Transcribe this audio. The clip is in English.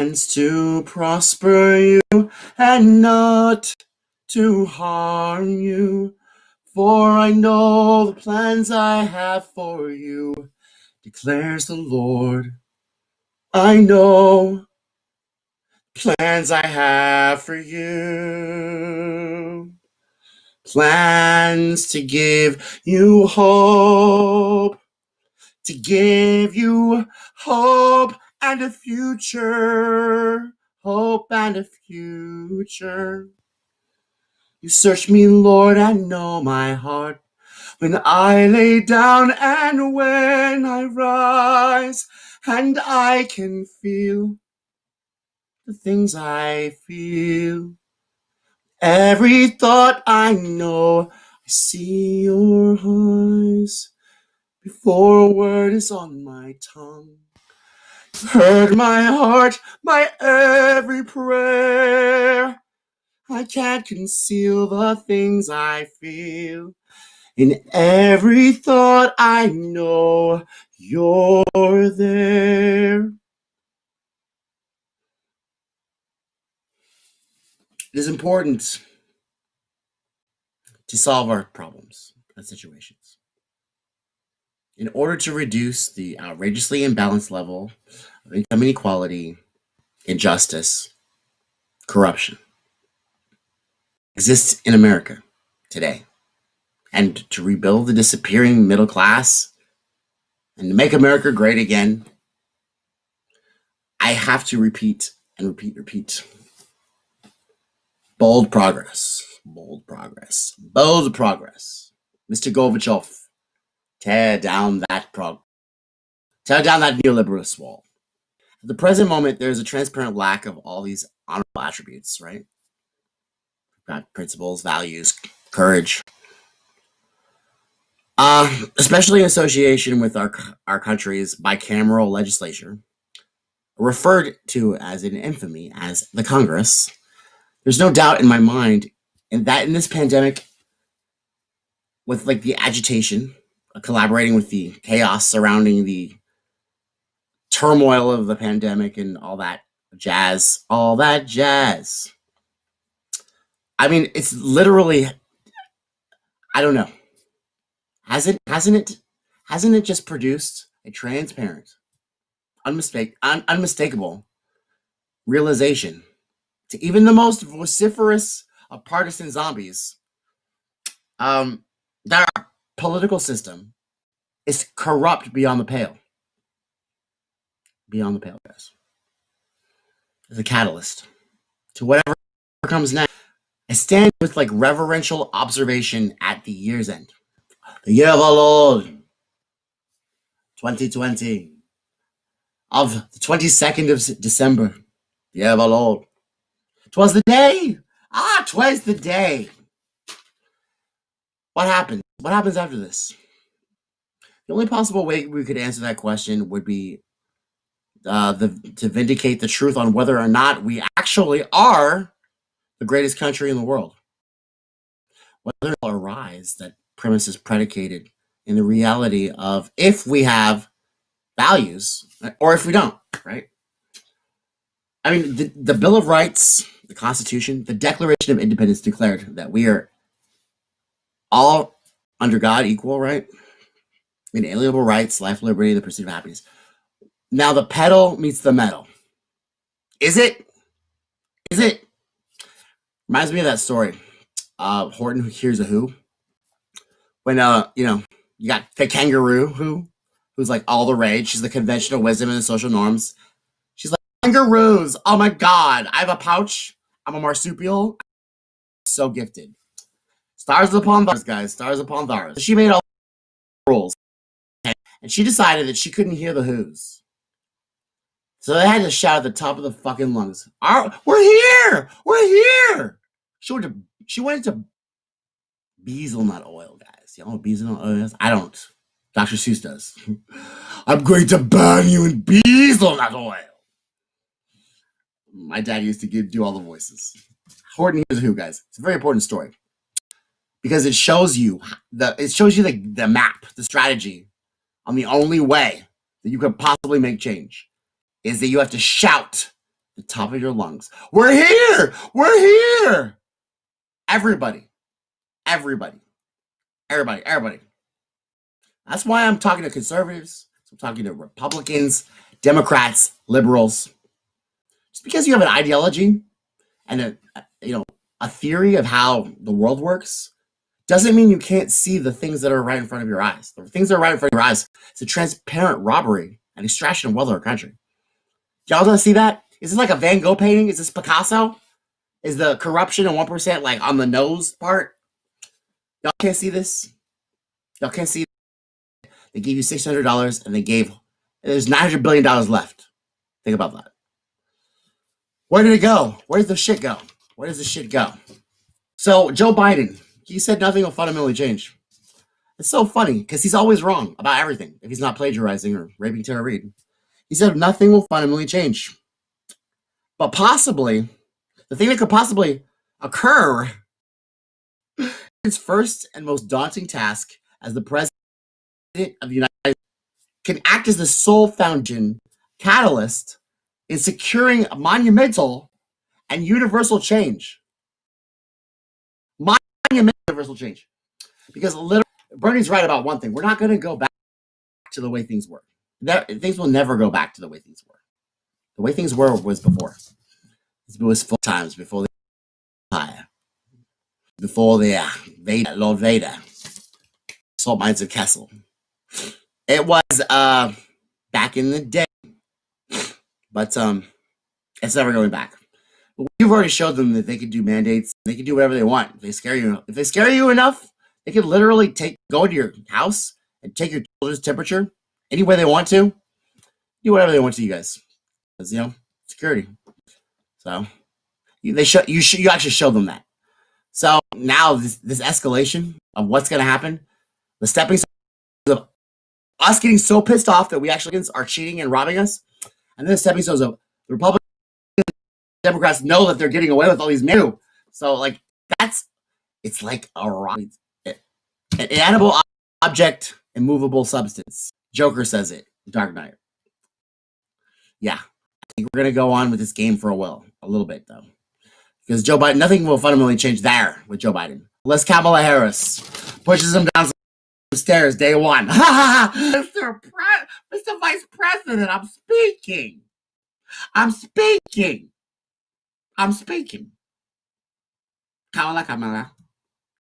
to prosper you and not to harm you. For I know the plans I have for you, declares the Lord. I know plans I have for you. Plans to give you hope. To give you hope and a future. Hope and a future. You search me, Lord, and know my heart. When I lay down and when I rise, and I can feel the things I feel. Every thought I know, I see your eyes. Before a word is on my tongue, you heard my heart, my every prayer. I can't conceal the things I feel. In every thought I know you're there. It is important to solve our problems and situations in order to reduce the outrageously imbalanced level of income inequality, injustice, corruption exists in America today, and to rebuild the disappearing middle class and to make America great again. I have to repeat and repeat. Bold progress. Bold progress. Bold progress. Mr. Gorbachev, tear down that neoliberalist wall. At the present moment, there's a transparent lack of all these honorable attributes, right? We've got principles, values, courage. Especially in association with our country's bicameral legislature, referred to as in infamy as the Congress. There's no doubt in my mind in this pandemic, with like the agitation, collaborating with the chaos surrounding the turmoil of the pandemic and all that jazz. I mean, it's literally, I don't know. Hasn't it just produced a transparent, unmistakable realization to even the most vociferous of partisan zombies that our political system is corrupt beyond the pale. Beyond the pale, guys. As a catalyst to whatever comes next. I stand with like reverential observation at the year's end. The year of our Lord, 2020, of the 22nd of December, the year of our Lord. 'Twas the day. 'Twas the day. What happened? What happens after this? The only possible way we could answer that question would be to vindicate the truth on whether or not we actually are the greatest country in the world. Whether or not arise that premise is predicated in the reality of if we have values or if we don't, right? I mean, the Bill of Rights, the Constitution, the Declaration of Independence declared that we are all under God equal, right? Inalienable rights, life, liberty, and the pursuit of happiness. Now the pedal meets the metal. Is it? Reminds me of that story. Horton Hears a Who. When you got the kangaroo who's like all the rage. She's the conventional wisdom and the social norms. She's like, kangaroos. Oh my God. I have a pouch. I'm a marsupial. I'm so gifted. Stars upon stars, guys. Stars upon stars. She made all the rules. And she decided that she couldn't hear the who's. So they had to shout at the top of the fucking lungs. We're here! We're here! She went into beeswax oil, guys. You know what beeswax oil is? I don't. Dr. Seuss does. I'm going to burn you in beeswax oil. My dad used to do all the voices. Horton Hears a Who, guys. It's a very important story because it shows you the map, the strategy on the only way that you could possibly make change is that you have to shout top of your lungs. We're here. We're here. Everybody. That's why I'm talking to conservatives. I'm talking to Republicans, Democrats, liberals. Just because you have an ideology and a theory of how the world works doesn't mean you can't see the things that are right in front of your eyes. The things that are right in front of your eyes is a transparent robbery and extraction of wealth of our country. Y'all don't see that? Is this like a Van Gogh painting? Is this Picasso? Is the corruption and 1% like on the nose part? Y'all can't see this? Y'all can't see. They gave you $600 and there's $900 billion left. Think about that. Where did it go? Where does the shit go? Where does the shit go? So Joe Biden, he said nothing will fundamentally change. It's so funny because he's always wrong about everything if he's not plagiarizing or raping Tara Reid. He said nothing will fundamentally change. But possibly, the thing that could possibly occur, his first and most daunting task as the president of the United States can act as the sole foundation catalyst in securing a monumental and universal change. Monumental universal change. Because literally, Bernie's right about one thing. We're not going to go back to the way things were. Things will never go back to the way things were. The way things were was before. It was 4 times before the Empire. Before the Lord Vader. Salt Mines of Kessel. It was back in the day. But it's never going back. But we've already showed them that they can do mandates. They can do whatever they want. If they scare you enough, they can literally go into your house and take your children's temperature any way they want to. Do whatever they want to, you guys. Because, security. So you actually show them that. So now this escalation of what's going to happen, the stepping stones of us getting so pissed off that we actually are cheating and robbing us, and then the stepping stones of the Republicans, Democrats know that they're getting away with all these new. So it's like an inanimate object, immovable substance. Joker says it. Dark Knight. Yeah, I think we're gonna go on with this game for a little bit though, because Joe Biden, nothing will fundamentally change there with Joe Biden unless Kamala Harris pushes him down the stairs day one. Mr. Vice President, I'm speaking. Kamala.